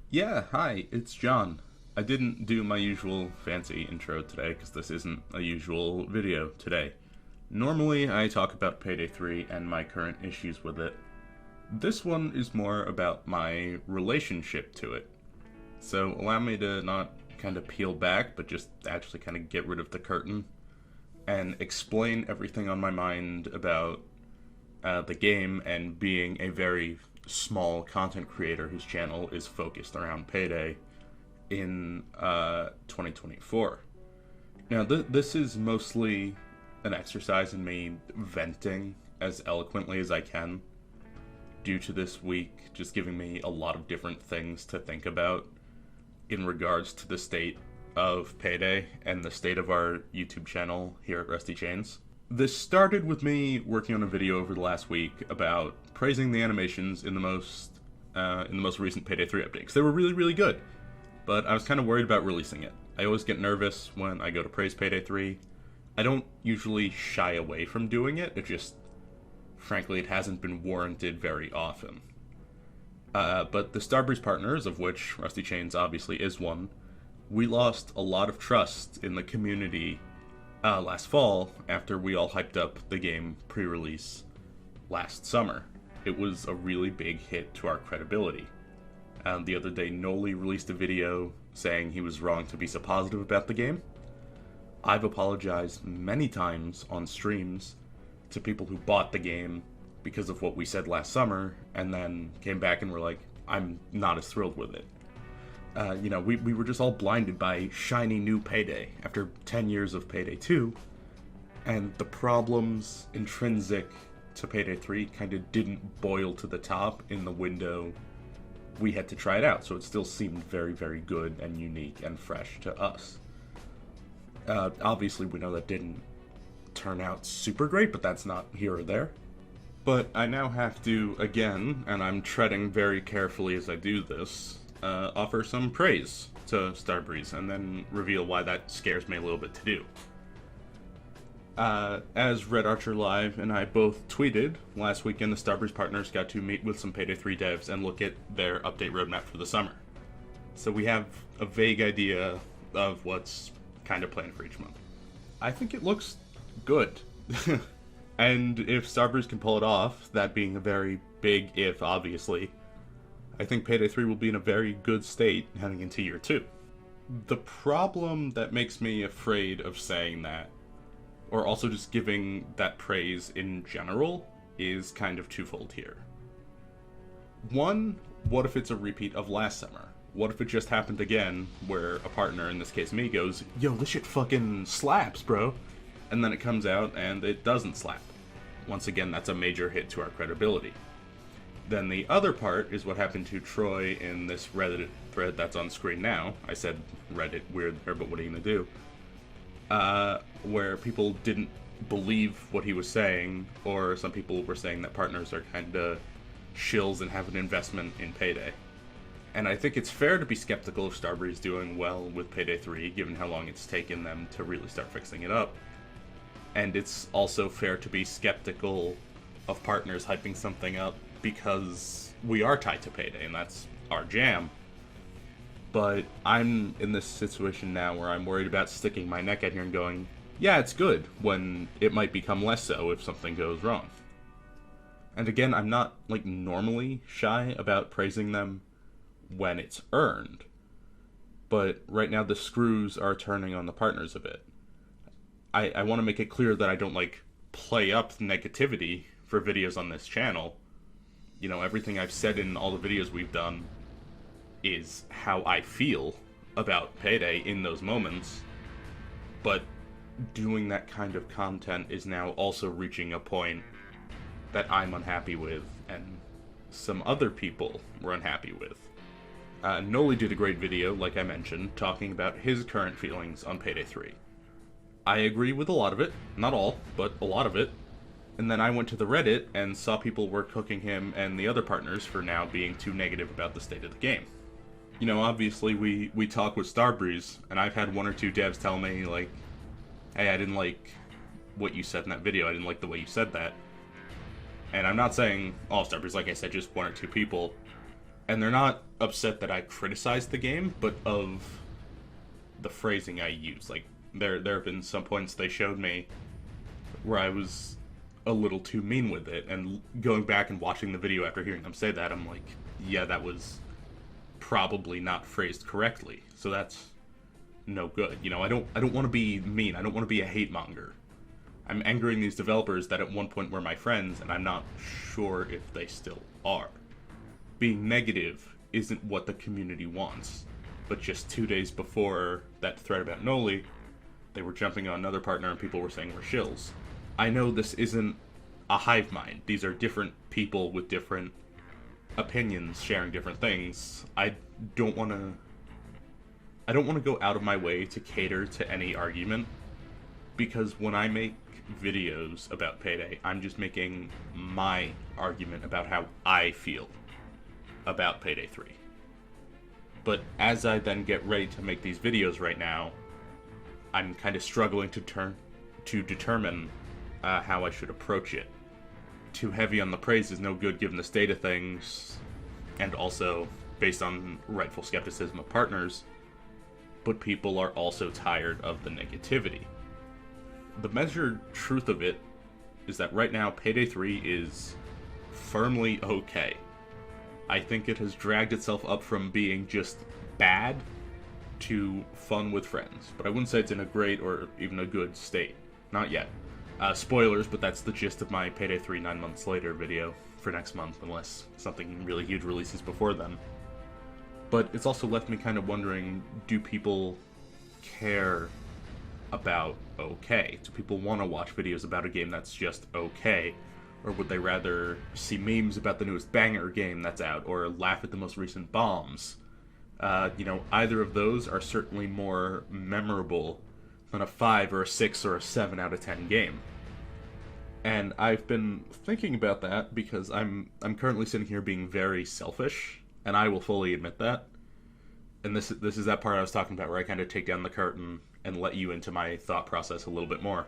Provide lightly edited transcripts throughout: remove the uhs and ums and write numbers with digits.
Yeah, hi, it's John. I didn't do my usual fancy intro today because this isn't a usual video today. Normally, I talk about Payday 3 and my current issues with it. This one is more about my relationship to it. So allow me to not kind of peel back, but just actually kind of get rid of the curtain and explain everything on my mind about the game and being a very small content creator whose channel is focused around Payday in 2024. Now, this is mostly an exercise in me venting as eloquently as I can due to this week just giving me a lot of different things to think about in regards to the state of Payday and the state of our YouTube channel here at Rusty Chains. This started with me working on a video over the last week about praising the animations in the most recent Payday 3 update, because they were really, really good. But I was kind of worried about releasing it. I always get nervous when I go to praise Payday 3. I don't usually shy away from doing it. It just, frankly, it hasn't been warranted very often. But the Starbreeze partners, of which Rusty Chains obviously is one, we lost a lot of trust in the community last fall after we all hyped up the game pre-release last summer. It was a really big hit to our credibility. The other day, Noli released a video saying he was wrong to be so positive about the game. I've apologized many times on streams to people who bought the game because of what we said last summer, and then came back and were like, I'm not as thrilled with it. We were just all blinded by shiny new Payday after 10 years of Payday 2, and the problems intrinsic to Payday 3 kind of didn't boil to the top in the window we had to try it out, so it still seemed very, very good and unique and fresh to us. Obviously, we know that didn't turn out super great, but that's not here or there. But I now have to, again, and I'm treading very carefully as I do this, offer some praise to Starbreeze, and then reveal why that scares me a little bit to do. As Red Archer Live and I both tweeted, last weekend the Starbreeze partners got to meet with some Payday 3 devs and look at their update roadmap for the summer. So we have a vague idea of what's kind of planned for each month. I think it looks good. And if Starbreeze can pull it off, that being a very big if, obviously, I think Payday 3 will be in a very good state heading into year 2. The problem that makes me afraid of saying that, or also just giving that praise in general, is kind of twofold here. One, what if it's a repeat of last summer? What if it just happened again, where a partner, in this case me, goes, yo, this shit fucking slaps, bro, and then it comes out and it doesn't slap. Once again, that's a major hit to our credibility. Then the other part is what happened to Troy in this Reddit thread that's on screen now. I said Reddit, weird there, but what are you gonna do? Where people didn't believe what he was saying, or some people were saying that partners are kinda shills and have an investment in Payday. And I think it's fair to be skeptical of Starbreeze doing well with Payday 3, given how long it's taken them to really start fixing it up. And it's also fair to be skeptical of partners hyping something up because we are tied to Payday, and that's our jam. But I'm in this situation now where I'm worried about sticking my neck out here and going, yeah, it's good, when it might become less so if something goes wrong. And again, I'm not, normally shy about praising them when it's earned. But right now the screws are turning on the partners a bit. I want to make it clear that I don't, play up negativity for videos on this channel. You know, everything I've said in all the videos we've done is how I feel about Payday in those moments. But doing that kind of content is now also reaching a point that I'm unhappy with, and some other people were unhappy with. Noli did a great video, like I mentioned, talking about his current feelings on Payday 3. I agree with a lot of it, not all, but a lot of it. And then I went to the Reddit and saw people were cooking him and the other partners for now being too negative about the state of the game. You know, obviously we talk with Starbreeze, and I've had one or two devs tell me, hey, I didn't like what you said in that video, I didn't like the way you said that. And I'm not saying all Starbreeze, like I said, just one or two people. And they're not upset that I criticized the game, but of the phrasing I use. Like, there have been some points they showed me where I was a little too mean with it, and going back and watching the video after hearing them say that, I'm like, yeah, that was probably not phrased correctly. So that's no good. You know, I don't want to be mean. I don't want to be a hate monger. I'm angering these developers that at one point were my friends, and I'm not sure if they still are. Being negative isn't what the community wants. But just 2 days before that thread about Noli, they were jumping on another partner and people were saying we're shills. I know this isn't a hive mind. These are different people with different opinions sharing different things. I don't want to go out of my way to cater to any argument, because when I make videos about Payday, I'm just making my argument about how I feel about Payday 3. But as I then get ready to make these videos right now, I'm kind of struggling to determine how I should approach it. Too heavy on the praise is no good given the state of things, and also based on rightful skepticism of partners, but people are also tired of the negativity. The measured truth of it is that right now Payday 3 is firmly okay. I think it has dragged itself up from being just bad to fun with friends, but I wouldn't say it's in a great or even a good state. Not yet. Spoilers, but that's the gist of my Payday 3 9 months later video for next month, unless something really huge releases before then. But it's also left me kind of wondering, do people care about okay? Do people want to watch videos about a game that's just okay? Or would they rather see memes about the newest banger game that's out, or laugh at the most recent bombs? Either of those are certainly more memorable than a 5 or a 6 or a 7 out of 10 game. And I've been thinking about that because I'm currently sitting here being very selfish, and I will fully admit that. And this is that part I was talking about where I kind of take down the curtain and let you into my thought process a little bit more.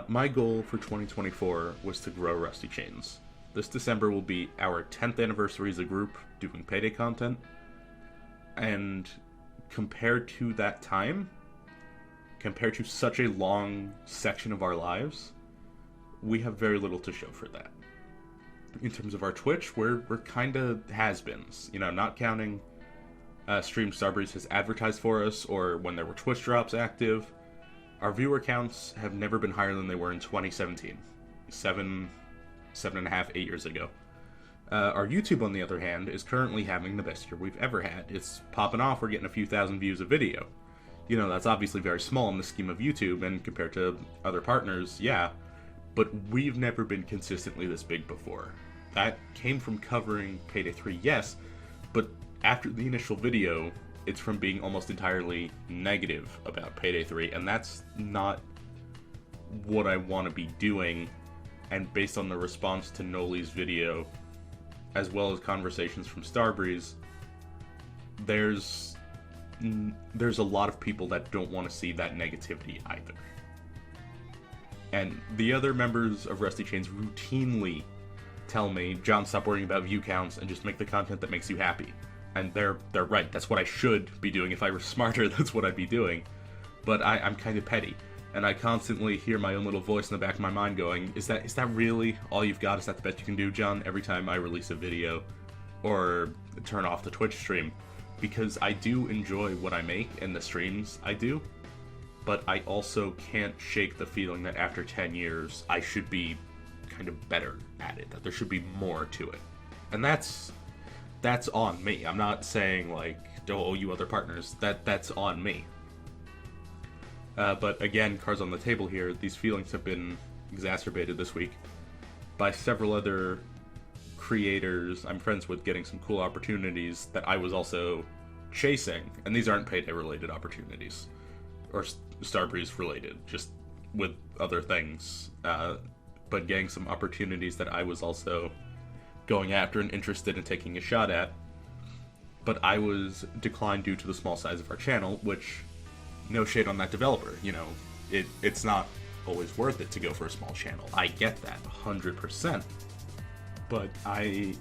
My goal for 2024 was to grow Rusty Chains. This December will be our 10th anniversary as a group doing Payday content. And compared to that time, compared to such a long section of our lives, we have very little to show for that. In terms of our Twitch, we're kind of has-beens. You know, not counting Stream Starbreeze has advertised for us, or when there were Twitch drops active. Our viewer counts have never been higher than they were in 2017. 7.5, 8 years ago. Our YouTube, on the other hand, is currently having the best year we've ever had. It's popping off, we're getting a few thousand views a video. You know, that's obviously very small in the scheme of YouTube, and compared to other partners, yeah. But we've never been consistently this big before. That came from covering Payday 3, yes, but after the initial video, it's from being almost entirely negative about Payday 3, and that's not what I want to be doing. And based on the response to Noli's video, as well as conversations from Starbreeze, there's a lot of people that don't want to see that negativity either. And the other members of Rusty Chains routinely tell me, John, stop worrying about view counts and just make the content that makes you happy. And they're right. That's what I should be doing. If I were smarter, that's what I'd be doing. But I'm kind of petty. And I constantly hear my own little voice in the back of my mind going, is that really all you've got? Is that the best you can do, John? Every time I release a video or turn off the Twitch stream. Because I do enjoy what I make and the streams I do. But I also can't shake the feeling that after 10 years, I should be kind of better at it. That there should be more to it. And that's on me. I'm not saying, like, don't owe you other partners. That's on me. But again, cards on the table here, these feelings have been exacerbated this week by several other creators I'm friends with getting some cool opportunities that I was also chasing. And these aren't Payday-related opportunities. Or Starbreeze-related, just with other things. But getting some opportunities that I was also going after and interested in taking a shot at. But I was declined due to the small size of our channel, which, no shade on that developer, you know, it's not always worth it to go for a small channel. I get that, 100%. but I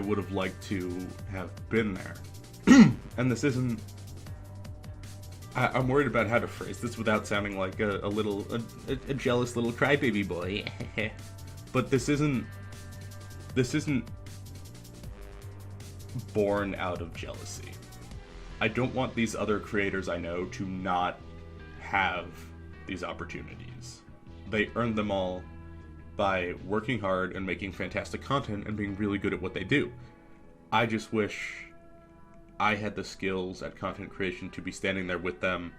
would have liked to have been there. And this isn't... I'm worried about how to phrase this without sounding like a jealous little crybaby boy. But this isn't born out of jealousy. I don't want these other creators I know to not have these opportunities. They earned them all by working hard and making fantastic content and being really good at what they do. I just wish I had the skills at content creation to be standing there with them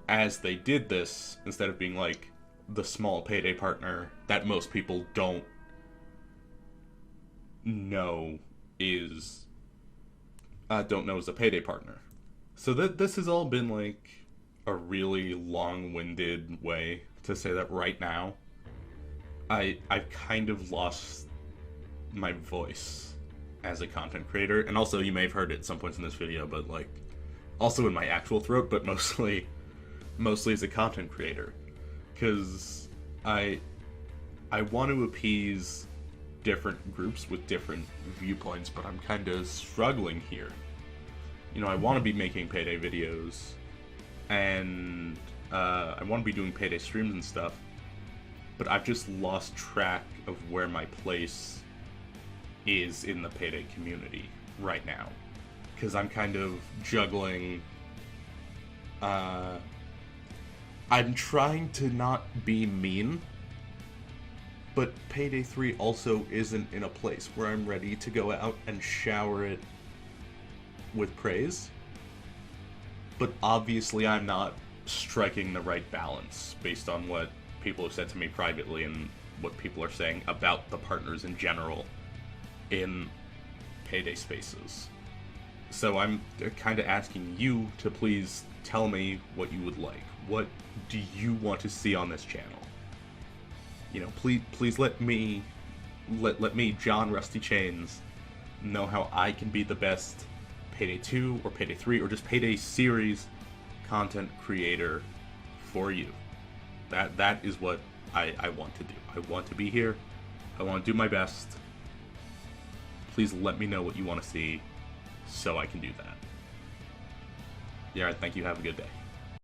as they did this, instead of being like the small Payday partner that most people don't know is a Payday partner. So this has all been like a really long-winded way to say that right now I've kind of lost my voice as a content creator, and also you may have heard it at some points in this video, but like also in my actual throat, but mostly as a content creator, because I want to appease different groups with different viewpoints, but I'm kind of struggling here. You know, I want to be making Payday videos, and I want to be doing Payday streams and stuff, but I've just lost track of where my place is in the Payday community right now, because I'm kind of juggling. I'm trying to not be mean, but Payday 3 also isn't in a place where I'm ready to go out and shower it with praise. But obviously I'm not striking the right balance based on what people have said to me privately and what people are saying about the partners in general in Payday spaces. So I'm kind of asking you to please tell me what you would like. What do you want to see on this channel? You know, please let me, John Rusty Chains, know how I can be the best Payday 2 or Payday 3 or just Payday series content creator for you. That is what I want to do. I want to be here. I want to do my best. Please let me know what you want to see so I can do that. Yeah, alright, thank you. Have a good day.